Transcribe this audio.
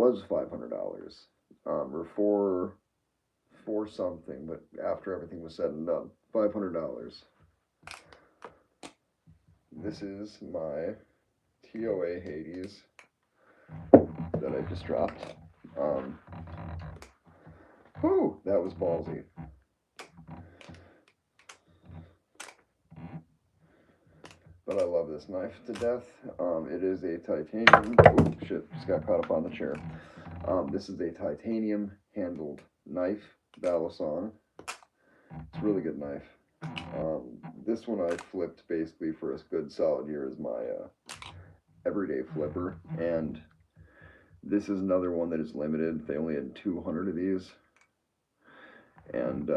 was $500, or four something, but after everything was said and done, $500. This is my TOA Hades that I just dropped. Whew, that was ballsy. But I love this knife to death. It is a titanium. Oh shit! Just got caught up on the chair. This is a titanium handled knife, Balisong. It's a really good knife. This one I flipped basically for a good solid year as my everyday flipper, and this is another one that is limited. They only had 200 of these, and